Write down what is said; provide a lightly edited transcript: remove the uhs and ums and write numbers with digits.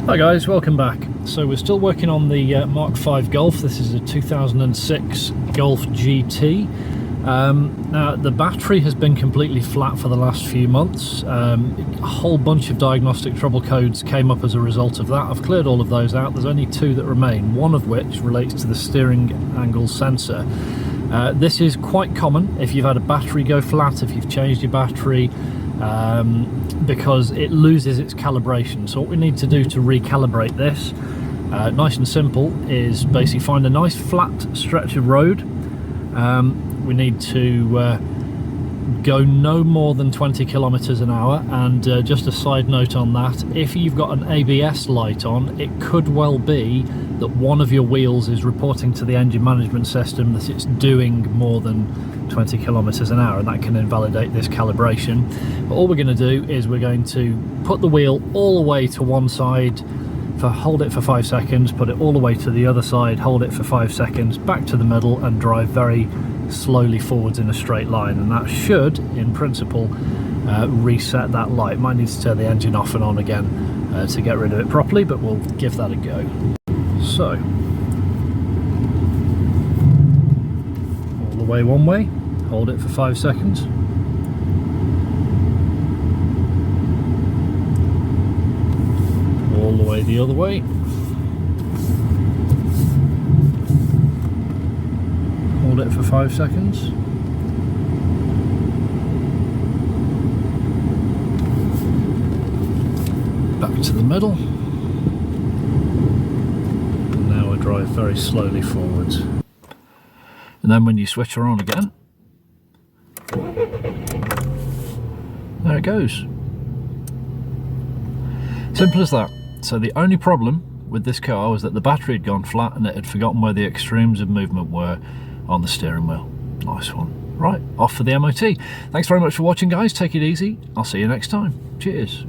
Hi guys, welcome back. So we're still working on the Mark V Golf. This is a 2006 Golf GT. Now the battery has been completely flat for the last few months. A whole bunch of diagnostic trouble codes came up as a result of that. I've cleared all of those out. There's only two that remain, one of which relates to the steering angle sensor. This is quite common if you've had a battery go flat, if you've changed your battery, because it loses its calibration. So what we need to do to recalibrate this, nice and simple, is basically find a nice flat stretch of road. We need to go no more than 20 kilometers an hour, and just a side note on that, if you've got an ABS light on, it could well be that one of your wheels is reporting to the engine management system that it's doing more than 20 kilometers an hour, and that can invalidate this calibration. But all we're going to do is we're going to put the wheel all the way to one side, hold it for 5 seconds, put it all the way to the other side, hold it for 5 seconds, back to the middle, and drive very slowly forwards in a straight line, and that should, in principle, reset that light. Might need to turn the engine off and on again to get rid of it properly, but we'll give that a go. So, all the way one way, hold it for 5 seconds. All the way the other way. Hold it for 5 seconds. Back to the middle. And now I drive very slowly forwards. And then when you switch her on again, there it goes. Simple as that. So the only problem with this car was that the battery had gone flat and it had forgotten where the extremes of movement were on the steering wheel. Nice one. Right, off for the MOT. Thanks very much for watching, guys. Take it easy. I'll see you next time. Cheers.